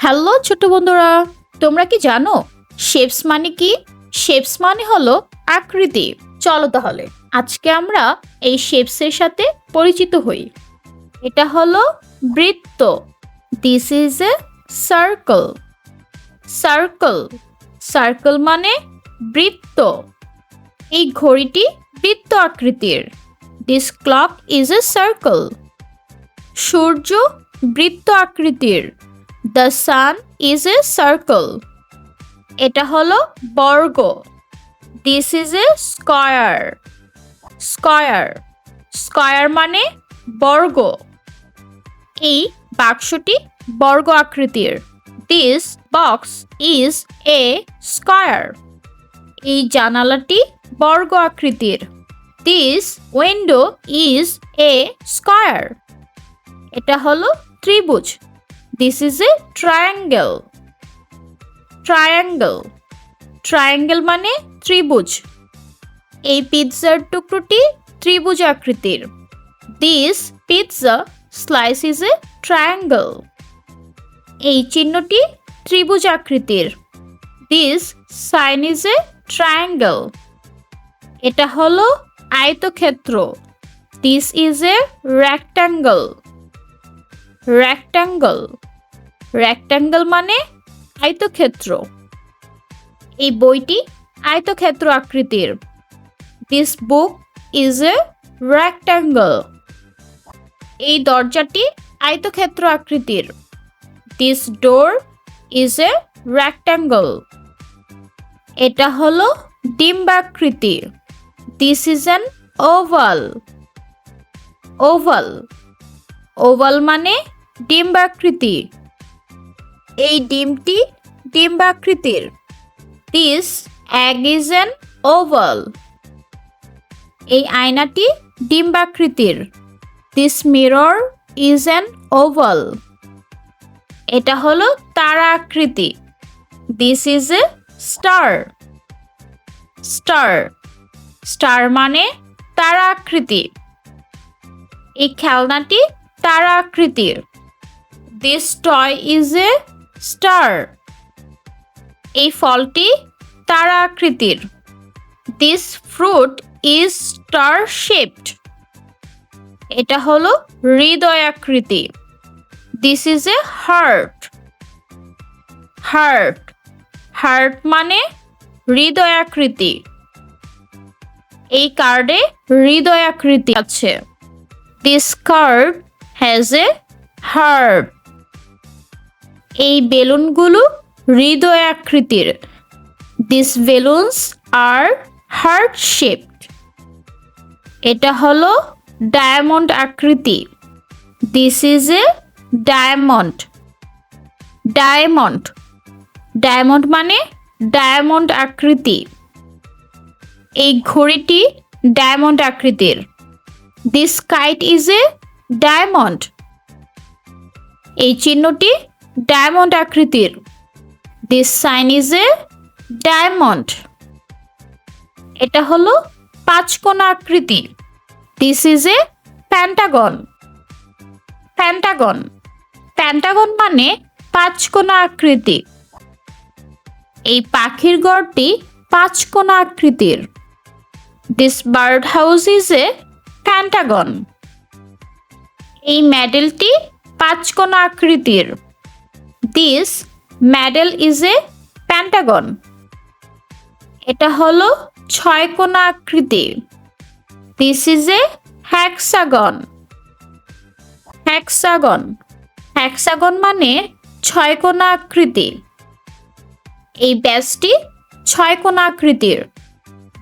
Hello ছোট বন্ধুরা, তোমরা কি জানো শেপস মানে কি? শেপস মানে হলো আকৃতি। চলো তাহলে আজকে আমরা এই শেপসের সাথে পরিচিত হই। এটা হলো বৃত্ত। This is a circle. Circle circle মানে বৃত্ত। এই ঘড়িটি বৃত্ত আকৃতির। This clock is a circle. সূর্য বৃত্ত আকৃতির। The sun is a circle. এটা হলো বর্গ। This is a square. Square. Square মানে বর্গ। এই বাক্সটি বর্গ আকৃতির। This box is a square. এই জানালাটি বর্গ আকৃতির। This window is a square. এটা হলো ত্রিভুজ। This is a triangle. Triangle. Triangle মানে ত্রিভুজ। এই পিৎজার টুকরোটি ত্রিভুজ আকৃতির। This pizza slice is a triangle. এই চিহ্নটি ত্রিভুজ আকৃতির। This sign is a triangle. এটা হলো আয়তক্ষেত্র। This is a rectangle. Rectangle. Rectangle মানে আয়তক্ষেত্র। এই বইটি আয়তক্ষেত্র আকৃতির। This book is a rectangle. এই দরজাটি আয়তক্ষেত্র আকৃতির। This door is a rectangle. এটা হলো ডিম্বাকৃতি। This is an oval. Oval. Oval মানে ডিম্বাকৃতি। এই ডিমটি ডিম্বাকৃতির। This egg is an oval. এই আয়নাটি ডিম্বাকৃতির। This mirror is an oval. এটা হলো তারা আকৃতি। This is a star. Star. Star মানে তারা আকৃতি। এই খেলনাটি তারা আকৃতির। This toy is a star. এই ফলটি তারা আকৃতির। This fruit is star shaped. এটা হলো হৃদয় আকৃতি। This is a heart. Heart. Heart মানে হৃদয় আকৃতি। এই কার্ডে হৃদয় আকৃতি আছে। This card has a heart. এই বেলুনগুলো হৃদয় আকৃতির। This balloons are heart shaped. এটা হলো ডায়মন্ড আকৃতি। This is a diamond. Diamond. Diamond মানে ডায়মন্ড আকৃতি। এই ঘড়িটি ডায়মন্ড আকৃতির। This kite is a diamond. এই চিহ্নটি ডায়মন্ড আকৃতির। This sign is a diamond. এটা হলো পাঁচকোণা আকৃতি। This is a pentagon. Pentagon. Pentagon মানে পাঁচকোণা আকৃতি। এই পাখির ঘরটি পাঁচকোণা আকৃতির। This bird house is a pentagon. এই মেডেলটি পাঁচকোণা আকৃতির। This medal is a pentagon. এটা হলো ছয়কোণা আকৃতি। This is a hexagon. Hexagon. Hexagon মানে ছয়কোণা আকৃতি। এই ব্যাজটি ছয়কোণা আকৃতির।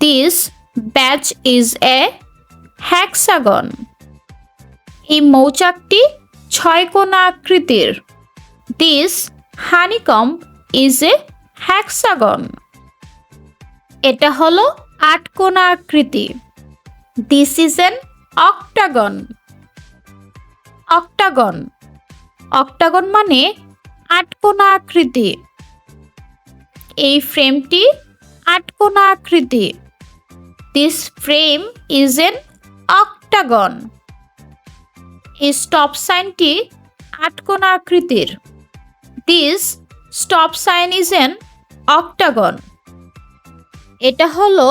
This badge is a hexagon. এই মৌচাকটি ছয়কোণা আকৃতির। This honeycomb is a hexagon. এটা হলো আটকোণা আকৃতি। This is an octagon. Octagon. Octagon মানে আটকোণা আকৃতি। এই ফ্রেমটি আটকোণা আকৃতি। This frame is an octagon. এই স্টপ সাইনটি আটকোণা আকৃতির। This stop sign is an octagon. এটা হলো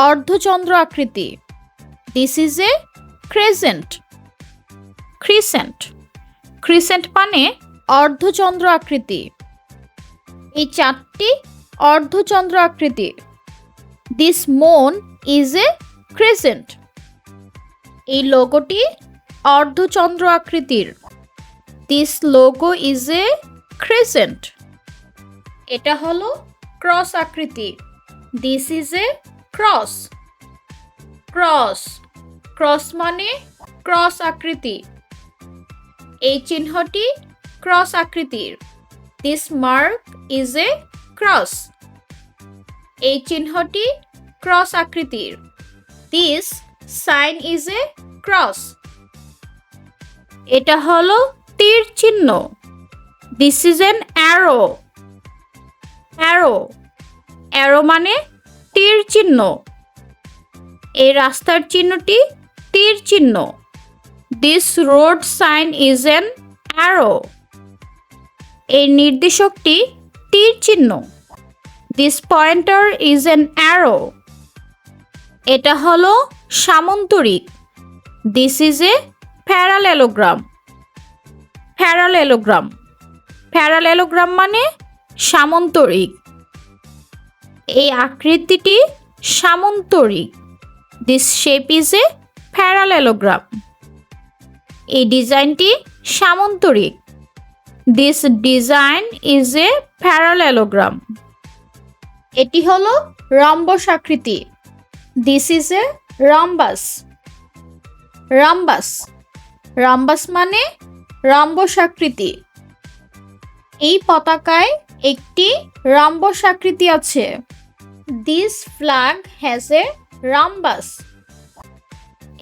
অর্ধচন্দ্র আকৃতি। This is a crescent. Crescent, crescent মানে অর্ধচন্দ্র আকৃতি। এই চারটি অর্ধচন্দ্র আকৃতি। This moon is a crescent. এই লোগোটি অর্ধচন্দ্র আকৃতির। This logo is a crescent. এটা হলো ক্রস আকৃতি। This is a cross. Cross, cross মানে ক্রস আকৃতি। এই চিহ্নটি ক্রস আকৃতির। This mark is a cross. এই চিহ্নটি ক্রস আকৃতির। This sign is a cross. এটা হলো তীর চিহ্ন। This is an arrow. Arrow, arrow মানে তীর চিহ্ন। এই রাস্তার চিহ্নটি তীর চিহ্ন। This road sign is an arrow. এই নির্দেশকটি তীর চিহ্ন। This pointer is an arrow. এটা হলো সামন্তরিক। This is a parallelogram. Parallelogram, parallelogram মানে সামন্তরিক। এই আকৃতিটি সামন্তরিক। This shape is a parallelogram. এই ডিজাইনটি সামন্তরিক। This design is a parallelogram. এটি হলো রম্বস আকৃতি। This is a রম্বাস। রম্বাস, রম্বাস মানে রম্বস আকৃতি। এই পতাকায় একটি রম্বস আকৃতি আছে। This flag has a rhombus.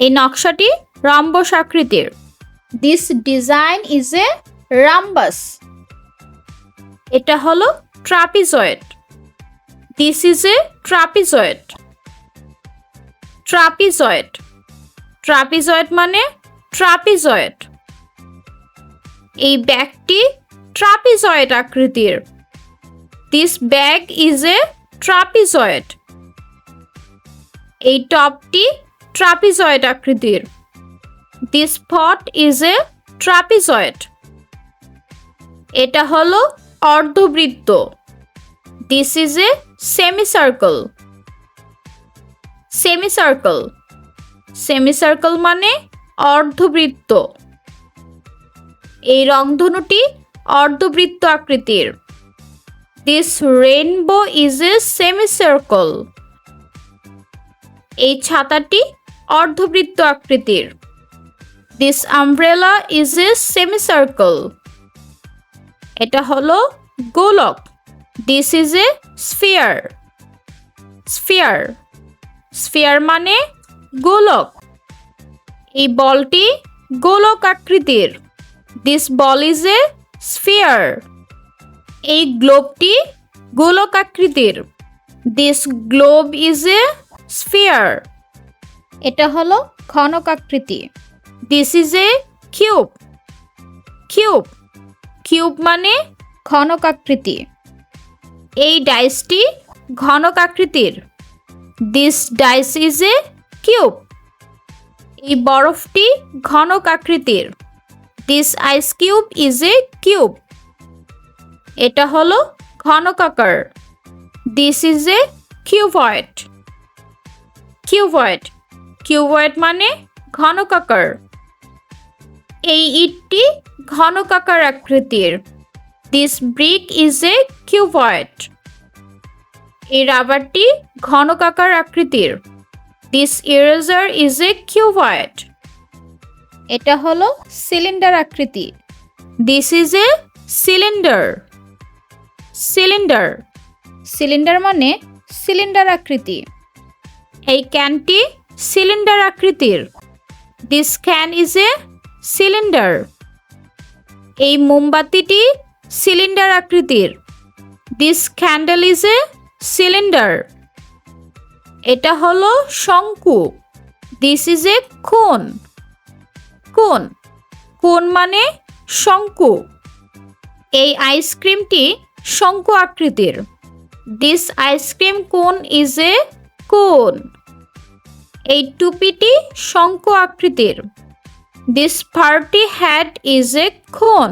এই নকশাটি রম্বস আকৃতির। This design is a rhombus. এটা হলো trapezoid. This is a trapezoid. Trapezoid, trapezoid মানে ট্রাপিজয়েড। এই ব্যাগটি ট্রাপিজয়েড আকৃতির। This bag is a trapezoid. এই টপটি ট্রাপিজয়েড আকৃতির। This pot is a trapezoid. এটা হলো অর্ধবৃত্ত। This is a semicircle. Semicircle, semicircle মানে অর্ধবৃত্ত। এই রংধনুটি অর্ধবৃত্ত আকৃতির। This rainbow is a semicircle. এই ছাতাটি অর্ধবৃত্ত আকৃতির। This umbrella is a semicircle. এটা হলো গোলক। This is a sphere. Sphere, sphere মানে গোলক। এই বলটি গোলক আকৃতির। This ball is a sphere. এই গ্লোবটি গোলক আকৃতির। This globe is a sphere. এটা হলো ঘনক আকৃতি। This is a cube. Cube, cube মানে ঘনক আকৃতি। এই ডাইসটি ঘনক আকৃতির। This dice is a cube. এই বরফটি ঘনক আকৃতির। This ice cube is a cube. এটা হলো ঘনকাকার। This is A cuboid. Cuboid, cuboid মানে ঘনকাকার। এই ইটটি ঘনকাকার আকৃতির। This brick is a cuboid. এই রাবারটি ঘনকাকার আকৃতির। This eraser is a cuboid. এটা হলো সিলিন্ডার আকৃতি। This is A cylinder. Cylinder, cylinder মানে সিলিন্ডার আকৃতি। এই ক্যানটি সিলিন্ডার আকৃতির। This can is a cylinder. এই মোমবাতিটি সিলিন্ডার আকৃতির। This candle is a cylinder. এটা হলো শঙ্কু। দিস ইজ এ কোন। কোন, কোন মানে শঙ্কু। এই আইসক্রিমটি শঙ্কু আকৃতির। This ice cream cone is a cone. এই টুপিটি শঙ্কু আকৃতির। This party hat is a cone.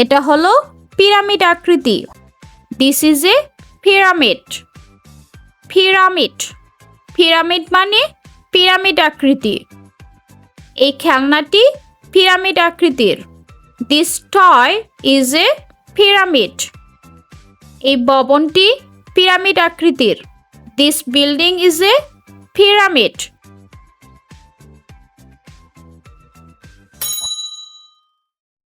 এটা হলো পিরামিড আকৃতি। This is a pyramid. Pyramid pyramid মানে পিরামিড আকৃতি। এই খেলনাটি পিরামিড আকৃতির। This toy is a pyramid. এই ভবনটি পিরামিড আকৃতির। This building is a pyramid.